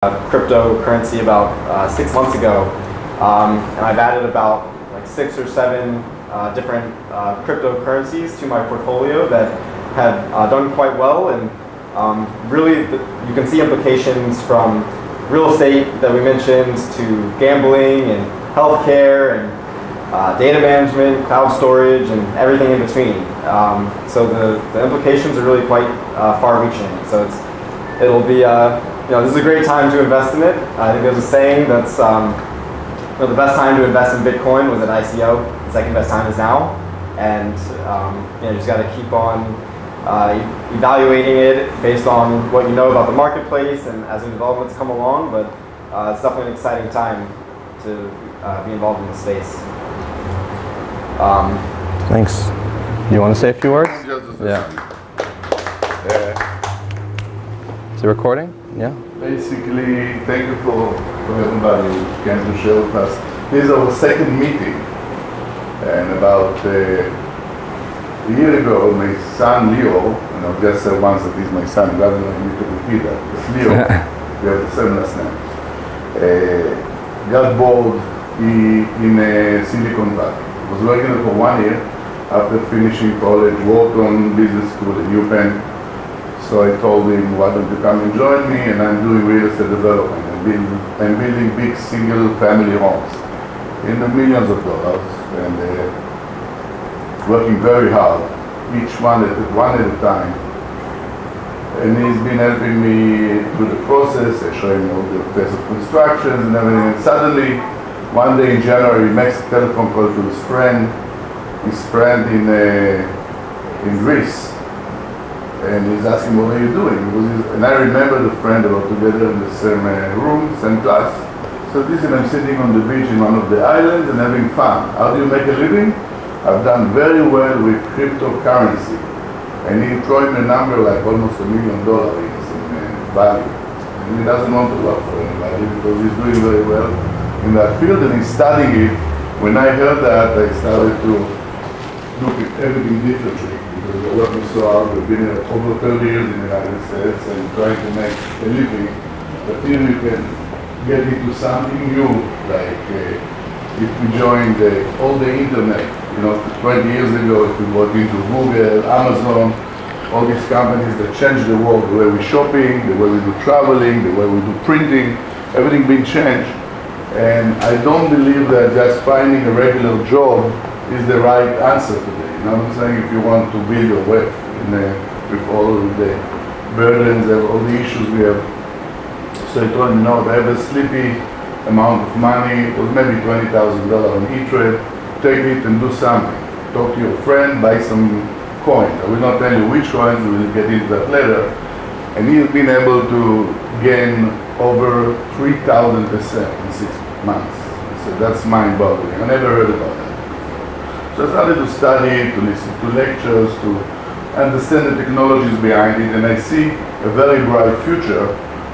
cryptocurrency about 6 months ago, and I've added about like 6 or 7 different cryptocurrencies to my portfolio that have done quite well, and really you can see implications from real estate that we mentioned to gambling and healthcare and data management, cloud storage, and everything in between. So the implications are really quite far-reaching. So it'll be this is a great time to invest in it. I think there's a saying that's the best time to invest in Bitcoin was at ICO. The second best time is now, and you just got to keep on evaluating it based on what you know about the marketplace and as new developments come along. But it's definitely an exciting time to be involved in the space. Thanks. You want to say a few words? Yeah. Is it recording? Yeah. Basically, thank you for everybody who came to share with us. This is our second meeting, and about a year ago, my son Leeor, and I'll just say once that he's my son, rather than need to repeat that, it's Leeor, we have the same last name, got bored in Silicon Valley. Was working there for 1 year after finishing college, worked on business school at UPenn. So I told him, why don't you come and join me? And I'm doing real estate development. I'm building big single family homes in the millions of dollars, and working very hard, each one at a time. And he's been helping me through the process. I show him all the phase of constructions and everything. And suddenly, one day in January, he makes a telephone call to his friend in Greece. And he's asking, what are you doing? And I remember the friend that were together in the same room, same class. So listen, I'm sitting on the beach in one of the islands and having fun. How do you make a living? I've done very well with cryptocurrency. And he threw me a number like almost $1 million in value. And he doesn't want to work for anybody because he's doing very well in that field, and he's studying it. When I heard that, I started to look at everything differently. We're working so hard, we've been here over 30 years in the United States and trying to make a living. But here you can get into something new, like if we joined all the internet, 20 years ago, if we got into Google, Amazon, all these companies that changed the world, the way we're shopping, the way we do traveling, the way we do printing, everything being changed. And I don't believe that just finding a regular job is the right answer today. I'm saying if you want to build your wealth with all the burdens and all the issues we have. So I told him, no, they have a sleepy amount of money, or maybe $20,000 on E-Trade, take it and do something. Talk to your friend, buy some coins. I will not tell you which coins, we will get into that later. And he's been able to gain over 3,000% in 6 months. So that's mind-boggling. I never heard about that. So I started to study, to listen to lectures, to understand the technologies behind it, and I see a very bright future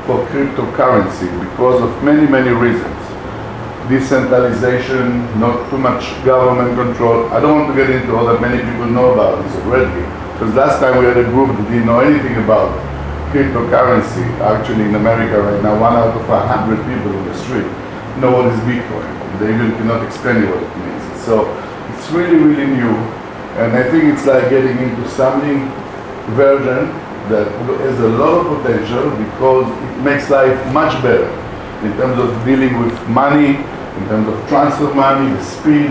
for cryptocurrency because of many, many reasons. Decentralization, not too much government control. I don't want to get into all that many people know about this already, because last time we had a group that didn't know anything about cryptocurrency. Actually in America right now, 1 out of 100 people in the street know what is Bitcoin. They even cannot explain what it means. So it's really, really new, and I think it's like getting into something version that has a lot of potential because it makes life much better in terms of dealing with money, in terms of transfer money, the speed,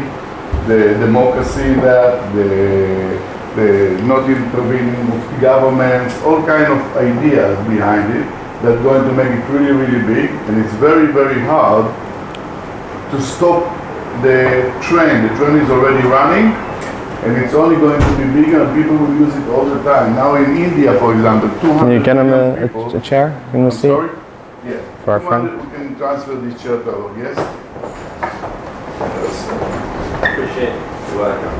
the democracy in that, the not intervening with governments, all kind of ideas behind it that are going to make it really, really big, and it's very, very hard to stop the trend. The trend is already running, and it's only going to be bigger, and people will use it all the time. Now in India, for example, 200 Can you get him people, a chair in the seat? Sorry? Yeah. For our friend? We can transfer this chair to our guest. Appreciate it. You're welcome.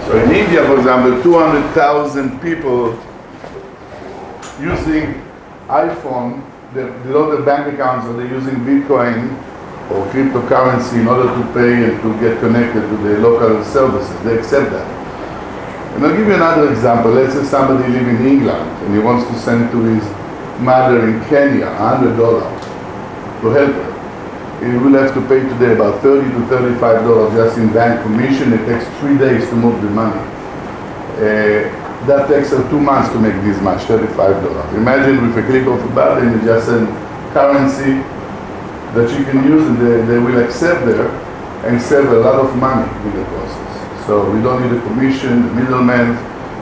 So in India, for example, 200,000 people using iPhone, they don't have bank accounts, so they're using Bitcoin or cryptocurrency in order to pay and to get connected to the local services. They accept that. And I'll give you another example. Let's say somebody lives in England and he wants to send to his mother in Kenya $100 to help her. He will have to pay today about $30 to $35 just in bank commission. It takes 3 days to move the money. That takes her 2 months to make this much, $35. Imagine with a click of a button, you just send currency that you can use and they will accept there and save a lot of money in the process. So we don't need a commission, the middleman,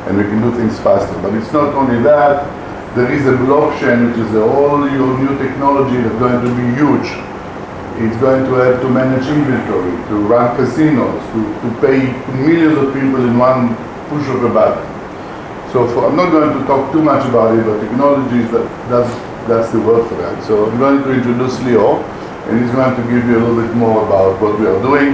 and we can do things faster. But it's not only that, there is a blockchain, which is all your new technology that's going to be huge. It's going to help to manage inventory, to run casinos, to pay millions of people in one push of a button. So I'm not going to talk too much about it, but technology, that's the word for that. So I'm going to introduce Leeor, and he's going to give you a little bit more about what we are doing.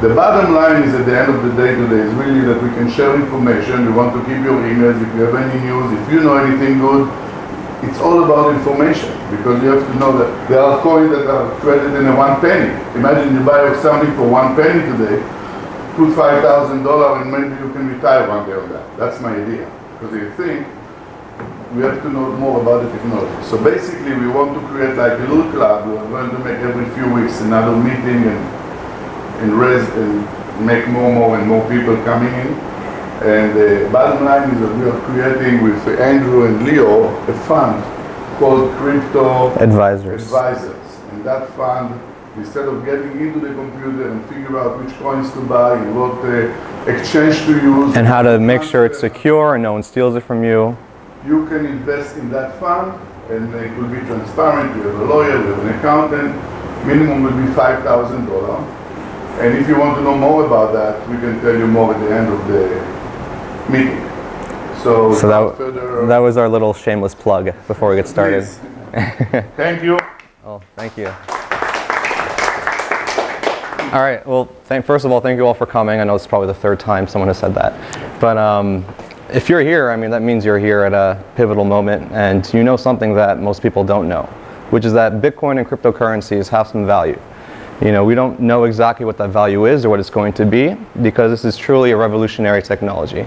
The bottom line is at the end of the day today is really that we can share information. We want to keep your emails. If you have any news, if you know anything good, it's all about information, because you have to know that there are coins that are traded in a 1 penny. Imagine you buy something for 1 penny today, put $5,000 and maybe you can retire one day on that. That's my idea. Because you think, we have to know more about the technology. So basically we want to create like a little club. We are going to make every few weeks another meeting and raise and make more and more people coming in. And the bottom line is that we are creating with Andrew and Leeor a fund called Crypto Advisors. And that fund, instead of getting into the computer and figure out which coins to buy and what exchange to use, And how to make sure it's secure and no one steals it from you. you can invest in that fund, and it will be transparent. We have a lawyer, we have an accountant. Minimum will be $5,000. And if you want to know more about that, we can tell you more at the end of the meeting. So that was our little shameless plug before we get started. Thank you. Oh, thank you. All right, well, first of all, thank you all for coming. I know it's probably the 3rd time someone has said that. But if you're here, I mean, that means you're here at a pivotal moment, and you know something that most people don't know, which is that Bitcoin and cryptocurrencies have some value. You know, we don't know exactly what that value is or what it's going to be, because this is truly a revolutionary technology.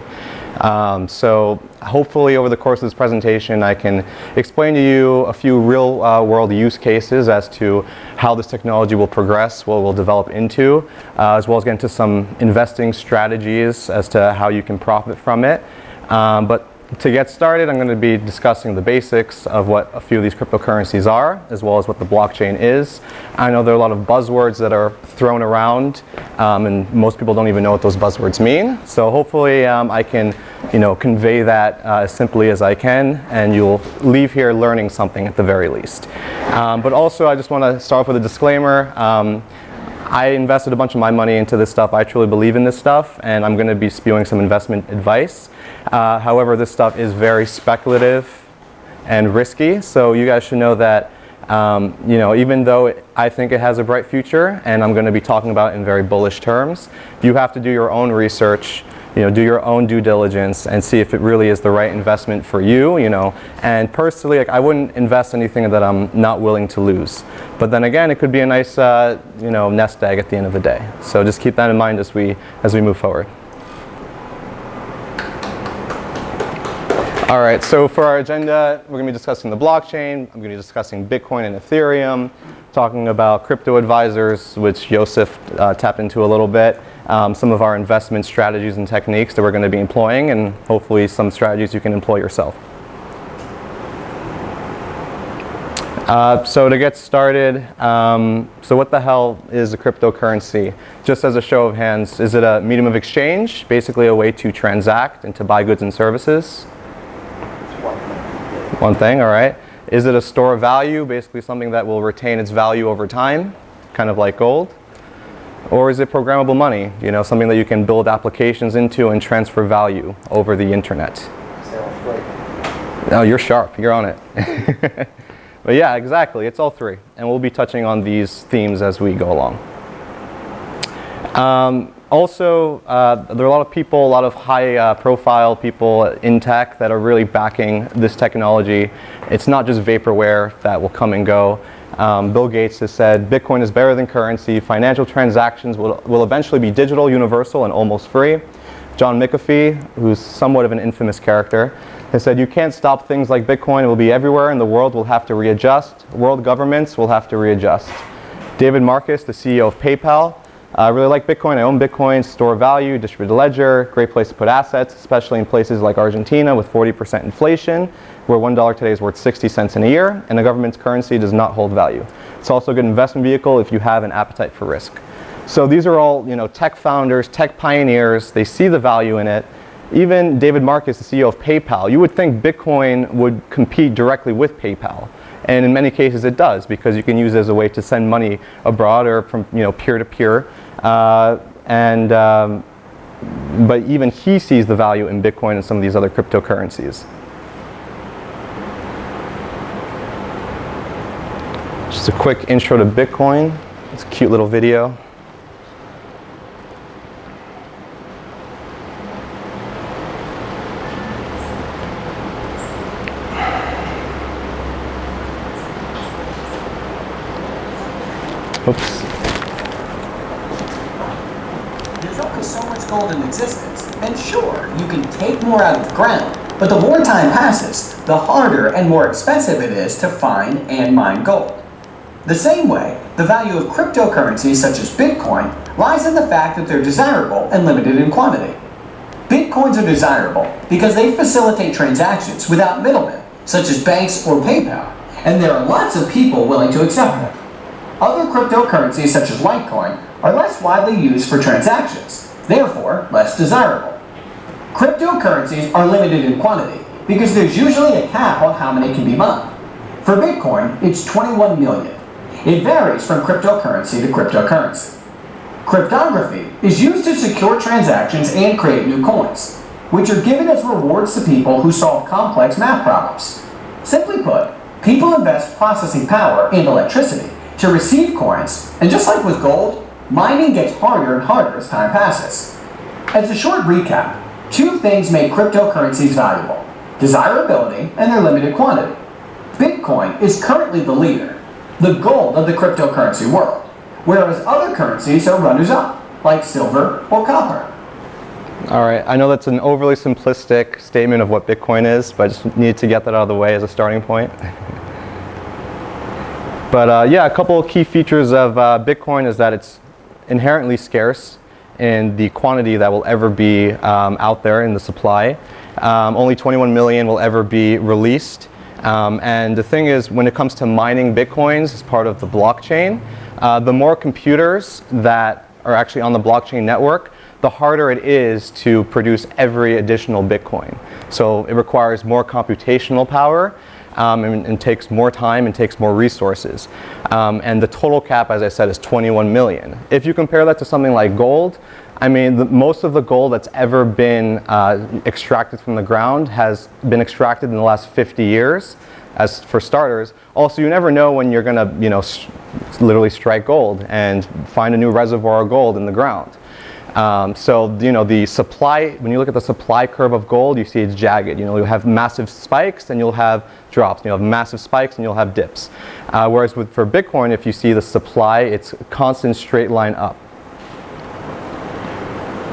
So hopefully over the course of this presentation I can explain to you a few real world use cases as to how this technology will progress, what it will develop into, as well as get into some investing strategies as to how you can profit from it. But to get started, I'm going to be discussing the basics of what a few of these cryptocurrencies are, as well as what the blockchain is. I know there are a lot of buzzwords that are thrown around, and most people don't even know what those buzzwords mean. So hopefully I can, convey that as simply as I can, and you'll leave here learning something at the very least. But also, I just want to start off with a disclaimer. I invested a bunch of my money into this stuff. I truly believe in this stuff, and I'm going to be spewing some investment advice. However, this stuff is very speculative and risky, so you guys should know that even though I think it has a bright future, and I'm going to be talking about it in very bullish terms, you have to do your own research, do your own due diligence and see if it really is the right investment for you, And personally, I wouldn't invest anything that I'm not willing to lose. But then again, it could be a nice, nest egg at the end of the day. So just keep that in mind as we move forward. All right, so for our agenda, we're going to be discussing the blockchain. I'm going to be discussing Bitcoin and Ethereum, talking about crypto advisors, which Yosef tapped into a little bit, some of our investment strategies and techniques that we're going to be employing, and hopefully some strategies you can employ yourself. So to get started, so what the hell is a cryptocurrency? Just as a show of hands, is it a medium of exchange, basically a way to transact and to buy goods and services? One thing, all right. Is it a store of value, basically something that will retain its value over time, kind of like gold? Or is it programmable money, something that you can build applications into and transfer value over the internet? Oh, you're sharp, you're on it. But yeah, exactly, it's all three. And we'll be touching on these themes as we go along. Also, there are a lot of people, a lot of high-profile people in tech that are really backing this technology. It's not just vaporware that will come and go. Bill Gates has said, Bitcoin is better than currency. Financial transactions will eventually be digital, universal, and almost free. John McAfee, who's somewhat of an infamous character, They said you can't stop things like Bitcoin. It will be everywhere, and the world will have to readjust. World governments will have to readjust. David Marcus, the CEO of PayPal. I really like Bitcoin. I own Bitcoin, store value, distributed ledger, great place to put assets, especially in places like Argentina with 40% inflation, where $1 today is worth 60 cents in a year, and the government's currency does not hold value. It's also a good investment vehicle if you have an appetite for risk. So these are all, tech founders, tech pioneers. They see the value in it. Even David Marcus, the CEO of PayPal, you would think Bitcoin would compete directly with PayPal. And in many cases it does, because you can use it as a way to send money abroad or from peer-to-peer. But even he sees the value in Bitcoin and some of these other cryptocurrencies. Just a quick intro to Bitcoin. It's a cute little video. Oops. There's only so much gold in existence, and sure, you can take more out of the ground, but the more time passes, the harder and more expensive it is to find and mine gold. The same way, the value of cryptocurrencies such as Bitcoin lies in the fact that they're desirable and limited in quantity. Bitcoins are desirable because they facilitate transactions without middlemen, such as banks or PayPal, and there are lots of people willing to accept them. Other cryptocurrencies such as Litecoin are less widely used for transactions, therefore less desirable. Cryptocurrencies are limited in quantity because there's usually a cap on how many can be mined. For Bitcoin, it's 21 million. It varies from cryptocurrency to cryptocurrency. Cryptography is used to secure transactions and create new coins, which are given as rewards to people who solve complex math problems. Simply put, people invest processing power and electricity to receive coins, and just like with gold, mining gets harder and harder as time passes. As a short recap, two things make cryptocurrencies valuable: desirability and their limited quantity. Bitcoin is currently the leader, the gold of the cryptocurrency world, whereas other currencies are runners-up, like silver or copper. All right, I know that's an overly simplistic statement of what Bitcoin is, but I just needed to get that out of the way as a starting point. But yeah, a couple of key features of Bitcoin is that it's inherently scarce in the quantity that will ever be out there in the supply. Only 21 million will ever be released. And the thing is, when it comes to mining Bitcoins as part of the blockchain, the more computers that are actually on the blockchain network, the harder it is to produce every additional Bitcoin. So it requires more computational power. And takes more time and takes more resources. And the total cap, as I said, is 21 million. If you compare that to something like gold, I mean, most of the gold that's ever been extracted from the ground has been extracted in the last 50 years, as for starters. Also, you never know when you're going to, literally strike gold and find a new reservoir of gold in the ground. So the supply, when you look at the supply curve of gold, you see it's jagged. You'll have massive spikes and you'll have drops. You'll have massive spikes and you'll have dips. Whereas for Bitcoin, if you see the supply, it's a constant straight line up.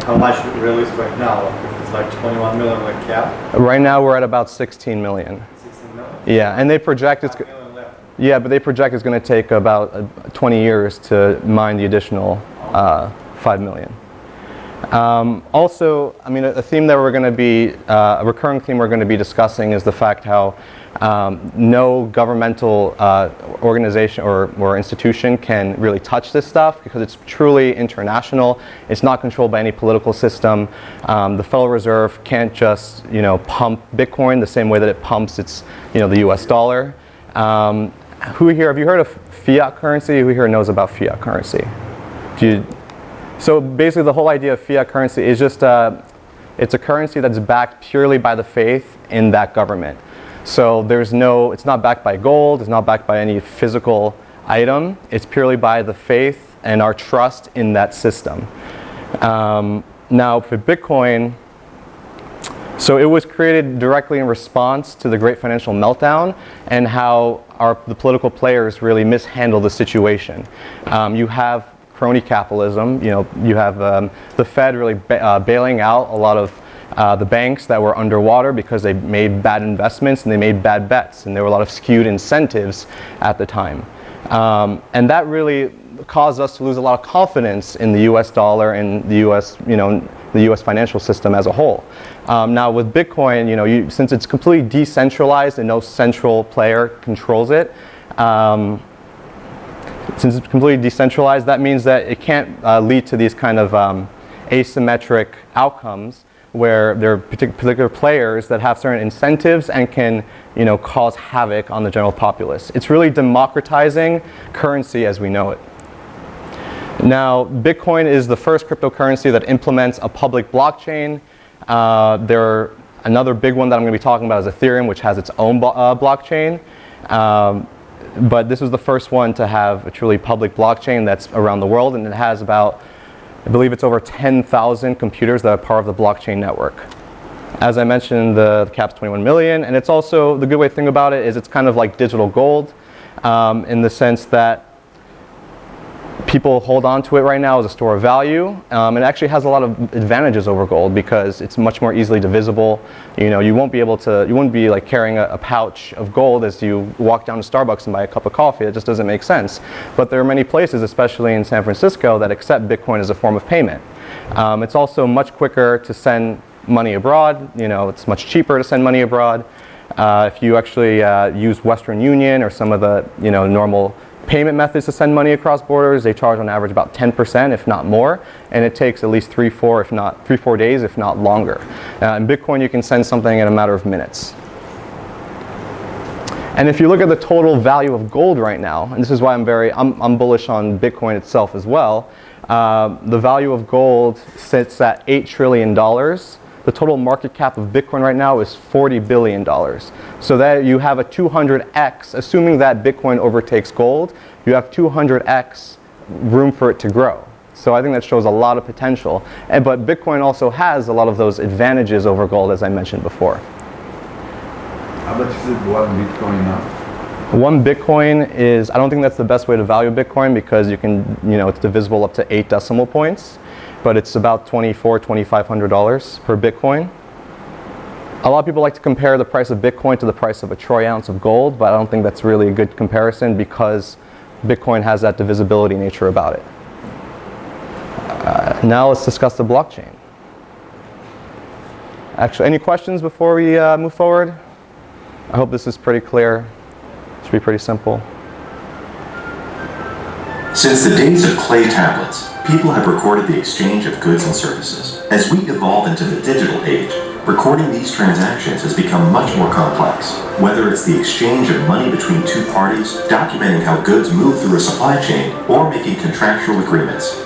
How much released right now? It's like 21 million like cap? Right now we're at about 16 million. 16 million? Yeah, and they project it's... Yeah, but they project it's going to take about 20 years to mine the additional 5 million. Also, I mean, a theme that we're going to be, a recurring theme we're going to be discussing is the fact how no governmental organization or institution can really touch this stuff because it's truly international. It's not controlled by any political system. The Federal Reserve can't just, pump Bitcoin the same way that it pumps its, the US dollar. Who here, have you heard of fiat currency? Who here knows about fiat currency? So basically the whole idea of fiat currency is just, it's a currency that's backed purely by the faith in that government. So it's not backed by gold, it's not backed by any physical item, it's purely by the faith and our trust in that system. Now for Bitcoin, so it was created directly in response to the Great Financial Meltdown and how the political players really mishandled the situation. You have crony capitalism, you have the Fed really bailing out a lot of the banks that were underwater because they made bad investments and they made bad bets, and there were a lot of skewed incentives at the time. And that really caused us to lose a lot of confidence in the US dollar and the US, the US financial system as a whole. Now with Bitcoin, since it's completely decentralized and no central player controls it, since it's completely decentralized, that means that it can't lead to these kind of asymmetric outcomes where there are particular players that have certain incentives and can cause havoc on the general populace. It's really democratizing currency as we know it. Now, Bitcoin is the first cryptocurrency that implements a public blockchain. Another big one that I'm going to be talking about is Ethereum, which has its own blockchain. But this was the first one to have a truly public blockchain that's around the world, and it has about, I believe it's over 10,000 computers that are part of the blockchain network. As I mentioned, the cap's 21 million, and it's also, the good way to think about it is it's kind of like digital gold in the sense that people hold on to it right now as a store of value. It actually has a lot of advantages over gold because it's much more easily divisible. You won't be able to, you wouldn't be like carrying a pouch of gold as you walk down to Starbucks and buy a cup of coffee. It just doesn't make sense. But there are many places, especially in San Francisco, that accept Bitcoin as a form of payment. It's also much quicker to send money abroad. It's much cheaper to send money abroad. If you actually use Western Union or some of the normal payment methods to send money across borders, they charge on average about 10%, if not more, and it takes at least 3-4 days, if not longer. In Bitcoin, you can send something in a matter of minutes. And if you look at the total value of gold right now, and this is why I'm bullish on Bitcoin itself as well, the value of gold sits at $8 trillion. The total market cap of Bitcoin right now is $40 billion. So that you have a 200x, assuming that Bitcoin overtakes gold, you have 200x room for it to grow. So I think that shows a lot of potential. But Bitcoin also has a lot of those advantages over gold, as I mentioned before. How much is it, 1 Bitcoin now? 1 Bitcoin is, I don't think that's the best way to value Bitcoin because you can, it's divisible up to 8 decimal points. But it's about $2,500 per Bitcoin. A lot of people like to compare the price of Bitcoin to the price of a troy ounce of gold, but I don't think that's really a good comparison because Bitcoin has that divisibility nature about it. Now let's discuss the blockchain. Actually, any questions before we move forward? I hope this is pretty clear. It should be pretty simple. Since the days of clay tablets, people have recorded the exchange of goods and services. As we evolve into the digital age, recording these transactions has become much more complex. Whether it's the exchange of money between two parties, documenting how goods move through a supply chain, or making contractual agreements.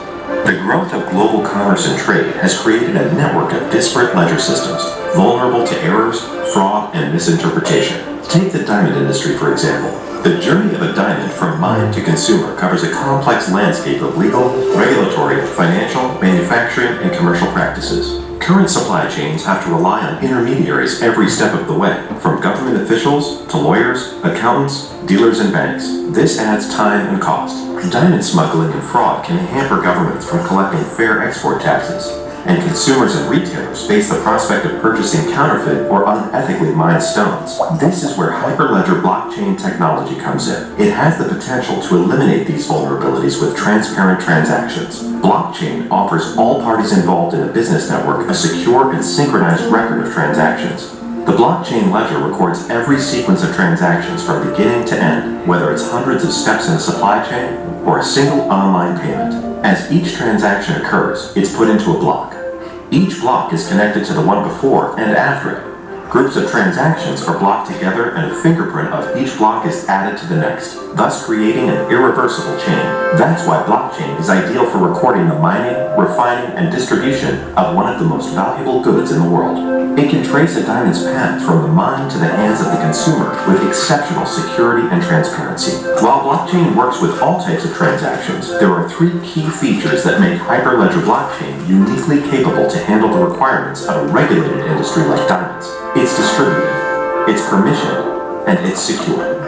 The growth of global commerce and trade has created a network of disparate ledger systems, vulnerable to errors, fraud, and misinterpretation. Take the diamond industry, for example. The journey of a diamond from mine to consumer covers a complex landscape of legal, regulatory, financial, manufacturing, and commercial practices. Current supply chains have to rely on intermediaries every step of the way, from government officials to lawyers, accountants, dealers, and banks. This adds time and cost. Diamond smuggling and fraud can hamper governments from collecting fair export taxes, and consumers and retailers face the prospect of purchasing counterfeit or unethically mined stones. This is where Hyperledger blockchain technology comes in. It has the potential to eliminate these vulnerabilities with transparent transactions. Blockchain offers all parties involved in a business network a secure and synchronized record of transactions. The blockchain ledger records every sequence of transactions from beginning to end, whether it's hundreds of steps in a supply chain or a single online payment. As each transaction occurs, it's put into a block. Each block is connected to the one before and after it. Groups of transactions are blocked together and a fingerprint of each block is added to the next, thus creating an irreversible chain. That's why blockchain is ideal for recording the mining, refining, and distribution of one of the most valuable goods in the world. It can trace a diamond's path from the mine to the hands of the consumer with exceptional security and transparency. While blockchain works with all types of transactions, there are 3 key features that make Hyperledger blockchain uniquely capable to handle the requirements of a regulated industry like diamonds. It's distributed, it's permissioned, and it's secure.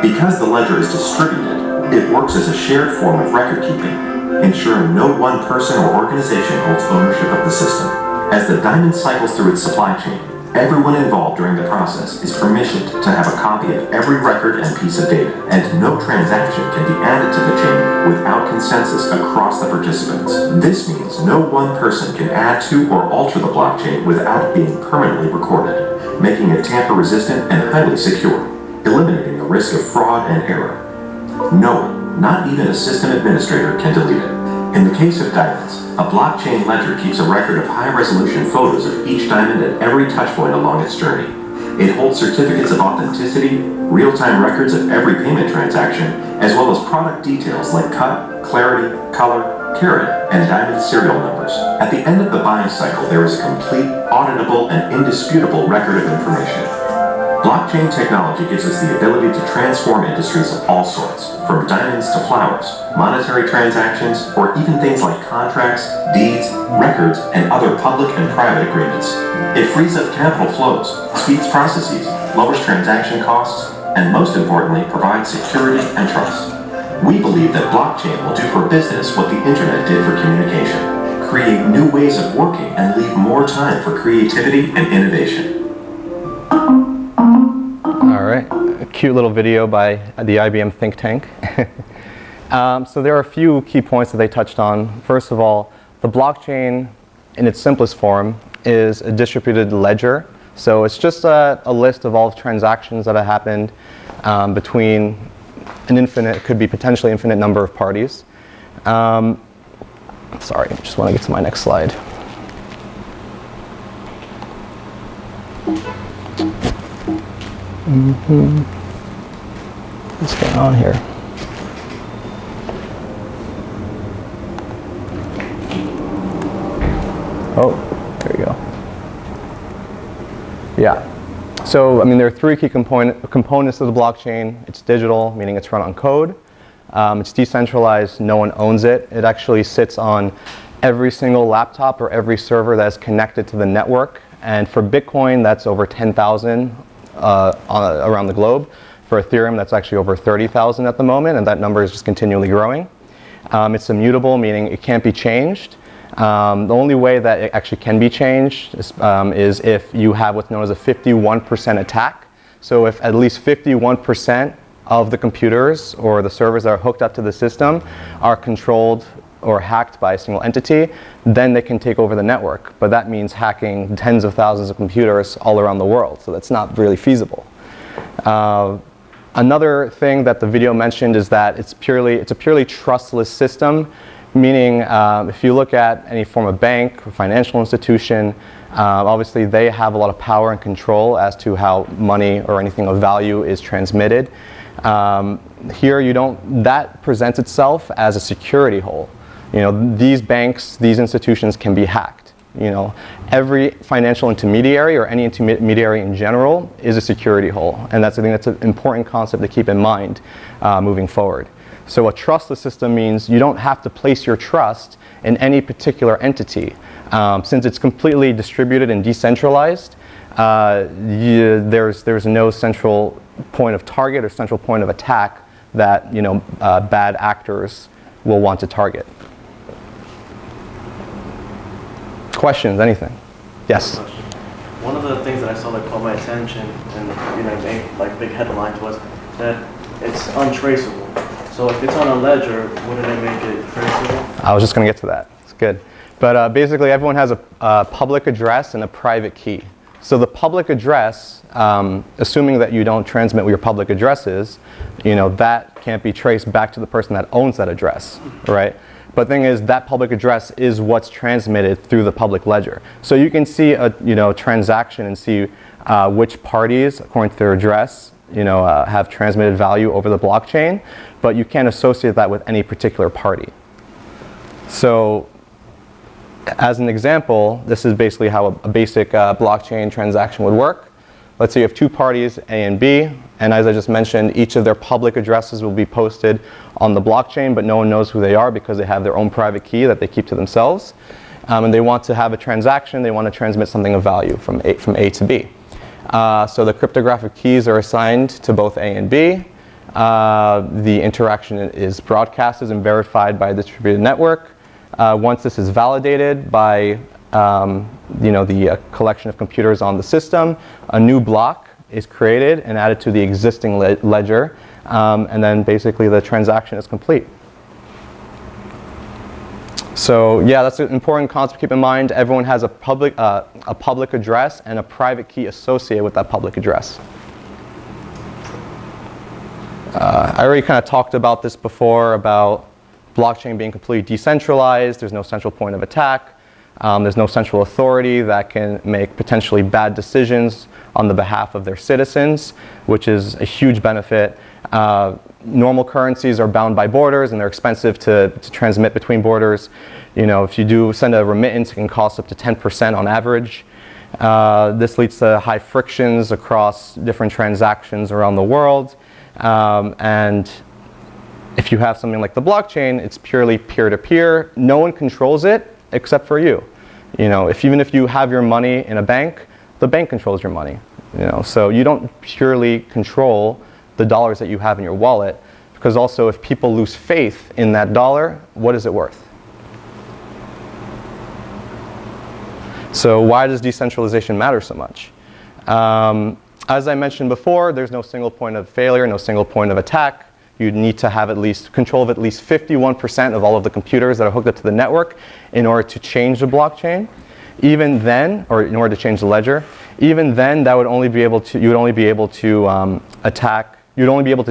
Because the ledger is distributed, it works as a shared form of record keeping, ensuring no one person or organization holds ownership of the system. As the diamond cycles through its supply chain, everyone involved during the process is permissioned to have a copy of every record and piece of data, and no transaction can be added to the chain without consensus across the participants. This means no one person can add to or alter the blockchain without being permanently recorded, making it tamper-resistant and highly secure, eliminating the risk of fraud and error. No one, not even a system administrator, can delete it. In the case of diamonds, a blockchain ledger keeps a record of high-resolution photos of each diamond at every touchpoint along its journey. It holds certificates of authenticity, real-time records of every payment transaction, as well as product details like cut, clarity, color, carat, and diamond serial numbers. At the end of the buying cycle, there is a complete, auditable, and indisputable record of information. Blockchain technology gives us the ability to transform industries of all sorts, from diamonds to flowers, monetary transactions, or even things like contracts, deeds, records, and other public and private agreements. It frees up capital flows, speeds processes, lowers transaction costs, and most importantly, provides security and trust. We believe that blockchain will do for business what the internet did for communication, create new ways of working and leave more time for creativity and innovation. All right, a cute little video by the IBM think tank. So there are a few key points that they touched on. First of all, the blockchain in its simplest form is a distributed ledger. So it's just a list of all transactions that have happened between an infinite, could be potentially infinite number of parties. Sorry, I just want to get to my next slide. What's going on here? Oh, there you go. Yeah. So, I mean, there are three key components of the blockchain. It's digital, meaning it's run on code. It's decentralized, no one owns it. It actually sits on every single laptop or every server that is connected to the network. And for Bitcoin, that's over 10,000 around the globe. For Ethereum, that's actually over 30,000 at the moment, and that number is just continually growing. It's immutable, meaning it can't be changed. The only way that it actually can be changed is if you have what's known as a 51% attack. So if at least 51% of the computers or the servers that are hooked up to the system are controlled or hacked by a single entity, then they can take over the network. But that means hacking tens of thousands of computers all around the world. So that's not really feasible. Another thing that the video mentioned is that it's a purely trustless system, meaning if you look at any form of bank or financial institution, obviously they have a lot of power and control as to how money or anything of value is transmitted. Here you don't, that presents itself as a security hole. You know, these banks, these institutions can be hacked. You know, every financial intermediary or any intermediary in general is a security hole, and I think that's an important concept to keep in mind moving forward. So a trustless system means you don't have to place your trust in any particular entity. Since it's completely distributed and decentralized, there's no central point of target or central point of attack that bad actors will want to target. Questions? Anything? Yes. One of the things that I saw that caught my attention and made like big headlines was that it's untraceable. So if it's on a ledger, wouldn't it make it traceable? I was just going to get to that. It's good. But basically, everyone has a public address and a private key. So the public address, assuming that you don't transmit what your public address is, that can't be traced back to the person that owns that address, right? But the thing is, that public address is what's transmitted through the public ledger. So you can see a transaction and see which parties, according to their address, have transmitted value over the blockchain, but you can't associate that with any particular party. So, as an example, this is basically how a basic blockchain transaction would work. Let's say you have two parties, A and B, and as I just mentioned, each of their public addresses will be posted on the blockchain, but no one knows who they are because they have their own private key that they keep to themselves. And they want to have a transaction, they want to transmit something of value from A to B. So the cryptographic keys are assigned to both A and B. The interaction is broadcasted and verified by a distributed network. Once this is validated by the collection of computers on the system, a new block is created and added to the existing ledger, and then basically the transaction is complete. So yeah, that's an important concept to keep in mind. Everyone has a public address and a private key associated with that public address. I already kind of talked about this before, about blockchain being completely decentralized. There's no central point of attack. There's no central authority that can make potentially bad decisions on the behalf of their citizens, which is a huge benefit. Normal currencies are bound by borders and they're expensive to transmit between borders. If you do send a remittance, it can cost up to 10% on average. This leads to high frictions across different transactions around the world. And if you have something like the blockchain, it's purely peer-to-peer. No one controls it except for you. Even if you have your money in a bank, the bank controls your money. So you don't purely control the dollars that you have in your wallet, because also if people lose faith in that dollar, what is it worth? So why does decentralization matter so much? As I mentioned before, there's no single point of failure, no single point of attack. You need to have control of at least 51% of all of the computers that are hooked up to the network in order to change the blockchain. Even then, or in order to change the ledger, even then, you would only be able to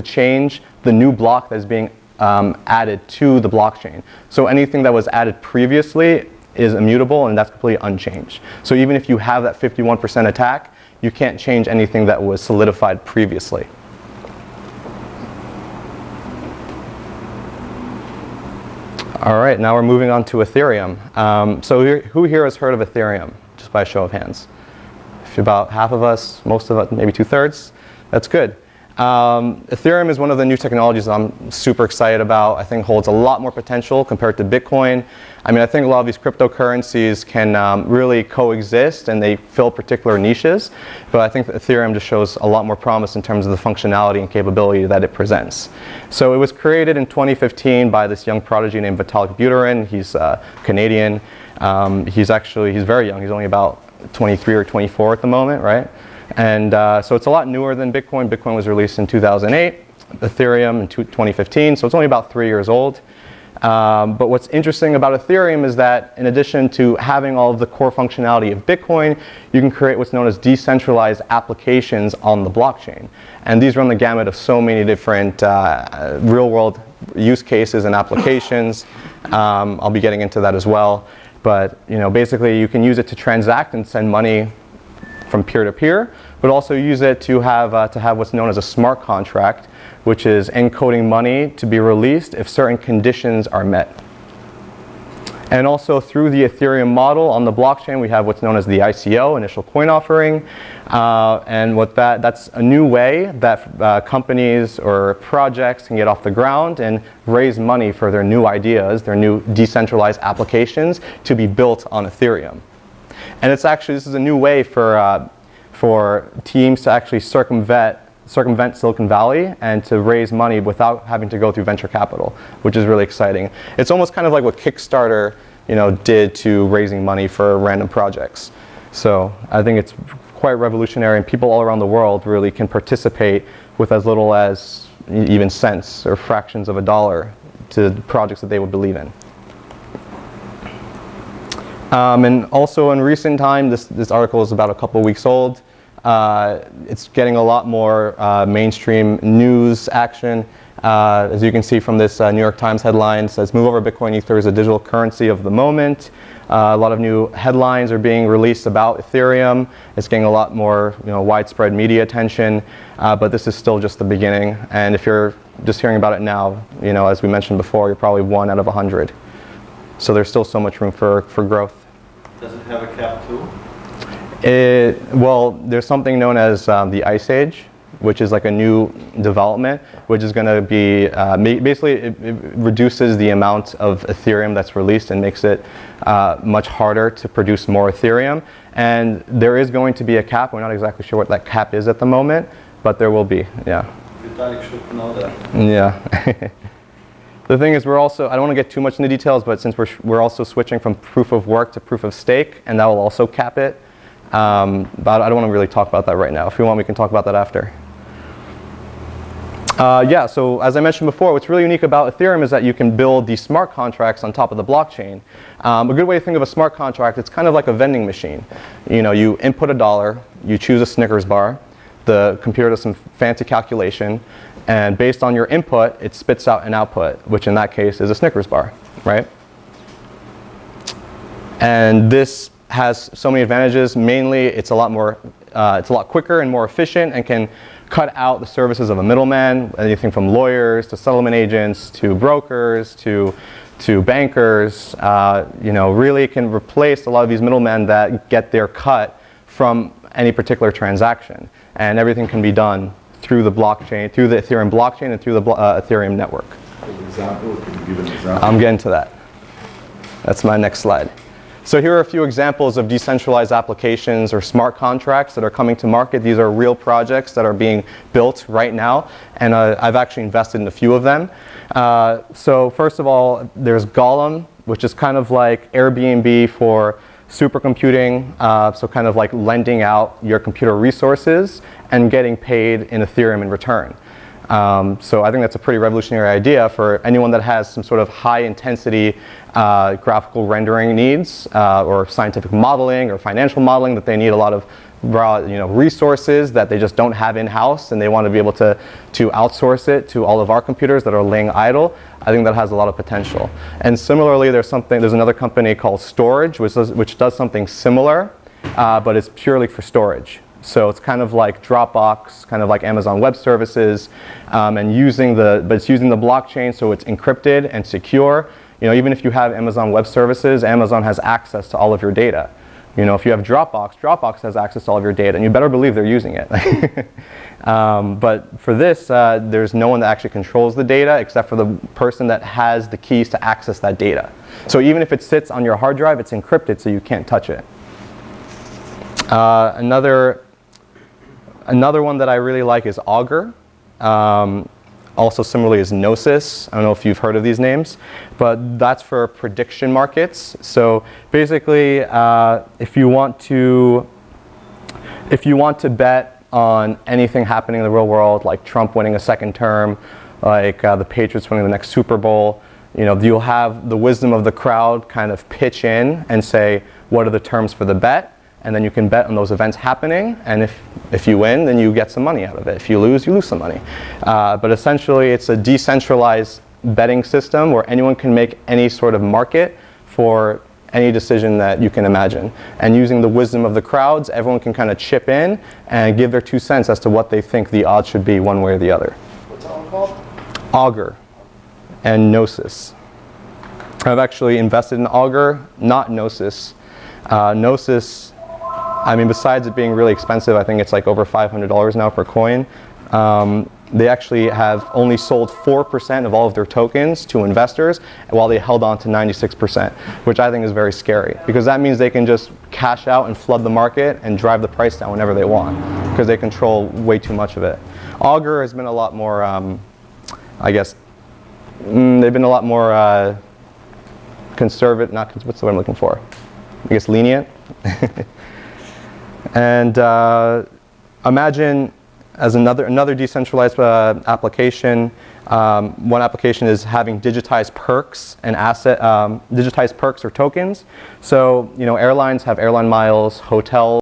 change the new block that is being added to the blockchain. So anything that was added previously is immutable, and that's completely unchanged. So even if you have that 51% attack, you can't change anything that was solidified previously. All right, now we're moving on to Ethereum. So who here has heard of Ethereum, just by a show of hands? If about half of us, most of us, maybe 2/3, that's good. Ethereum is one of the new technologies that I'm super excited about. I think holds a lot more potential compared to Bitcoin. I think a lot of these cryptocurrencies can really coexist and they fill particular niches, but I think that Ethereum just shows a lot more promise in terms of the functionality and capability that it presents. So it was created in 2015 by this young prodigy named Vitalik Buterin. He's Canadian. He's very young. He's only about 23 or 24 at the moment, right? And so it's a lot newer than Bitcoin. Bitcoin was released in 2008, Ethereum in 2015, so it's only about 3 years old. But what's interesting about Ethereum is that in addition to having all of the core functionality of Bitcoin, you can create what's known as decentralized applications on the blockchain. And these run the gamut of so many different real-world use cases and applications. I'll be getting into that as well. But basically you can use it to transact and send money from peer-to-peer, but also use it to have what's known as a smart contract, which is encoding money to be released if certain conditions are met. And also through the Ethereum model on the blockchain, we have what's known as the ICO, initial coin offering, and that's a new way that companies or projects can get off the ground and raise money for their new ideas, their new decentralized applications to be built on Ethereum. And this is a new way for teams to actually circumvent Silicon Valley and to raise money without having to go through venture capital, which is really exciting. It's almost kind of like what Kickstarter, did to raising money for random projects. So I think it's quite revolutionary, and people all around the world really can participate with as little as even cents or fractions of a dollar to projects that they would believe in. And also in recent time, this article is about a couple weeks old. It's getting a lot more mainstream news action. As you can see from this New York Times headline, it says, "Move over Bitcoin Ether is a digital currency of the moment." A lot of new headlines are being released about Ethereum. It's getting a lot more widespread media attention, but this is still just the beginning. And if you're just hearing about it now, as we mentioned before, you're probably 1 out of 100. So there's still so much room for growth. Does it have a cap too? Well, there's something known as the Ice Age, which is like a new development, which is going to be, basically it reduces the amount of Ethereum that's released and makes it much harder to produce more Ethereum. And there is going to be a cap. We're not exactly sure what that cap is at the moment, but there will be, yeah. Vitalik should know that. Yeah. The thing is, I don't want to get too much into details, but since we're also switching from proof of work to proof of stake, and that will also cap it. But I don't want to really talk about that right now. If you want, we can talk about that after. Yeah, so as I mentioned before, what's really unique about Ethereum is that you can build these smart contracts on top of the blockchain. A good way to think of a smart contract, it's kind of like a vending machine. You know, you input $1, you choose a Snickers bar, the computer does some fancy calculation, and based on your input, it spits out an output, which in that case is a Snickers bar, right? And this has so many advantages. Mainly, it's a lot quicker and more efficient, and can cut out the services of a middleman, anything from lawyers to settlement agents to brokers to bankers. You know, really can replace a lot of these middlemen that get their cut from any particular transaction, and everything can be done through the blockchain, through the Ethereum blockchain, and through the Ethereum network. For example, can you give an example? I'm getting to that. That's my next slide. So here are a few examples of decentralized applications or smart contracts that are coming to market. These are real projects that are being built right now, and I've actually invested in a few of them. So first of all, there's Golem, which is kind of like Airbnb for supercomputing, so kind of like lending out your computer resources and getting paid in Ethereum in return. So I think that's a pretty revolutionary idea for anyone that has some sort of high intensity graphical rendering needs, or scientific modeling or financial modeling, that they need a lot of raw, resources that they just don't have in-house, and they want to be able to outsource it to all of our computers that are laying idle. I think that has a lot of potential. And similarly, there's another company called Storage, which does something similar, but it's purely for storage. So it's kind of like Dropbox, kind of like Amazon Web Services, and it's using the blockchain, so it's encrypted and secure. Even if you have Amazon Web Services, Amazon has access to all of your data. If you have Dropbox, Dropbox has access to all of your data, and you better believe they're using it. But for this, there's no one that actually controls the data except for the person that has the keys to access that data. So even if it sits on your hard drive, it's encrypted, so you can't touch it. Another one that I really like is Augur. Also similarly is Gnosis. I don't know if you've heard of these names, but that's for prediction markets. So basically, if you want to bet on anything happening in the real world, like Trump winning a second term, like the Patriots winning the next Super Bowl, you'll have the wisdom of the crowd kind of pitch in and say, what are the terms for the bet? And then you can bet on those events happening, and if you win, then you get some money out of it. If you lose some money. But essentially, it's a decentralized betting system where anyone can make any sort of market for any decision that you can imagine. And using the wisdom of the crowds, everyone can kind of chip in and give their 2 cents as to what they think the odds should be one way or the other. What's that one called? Augur and Gnosis. I've actually invested in Augur, not Gnosis. Gnosis, besides it being really expensive, I think it's like over $500 now per coin. They actually have only sold 4% of all of their tokens to investors, while they held on to 96%, which I think is very scary, because that means they can just cash out and flood the market and drive the price down whenever they want, because they control way too much of it. Augur has been a lot more, they've been a lot more conservative, what's the word I'm looking for? I guess lenient. And imagine as another decentralized application. One application is having digitized perks and digitized perks or tokens. So airlines have airline miles, hotels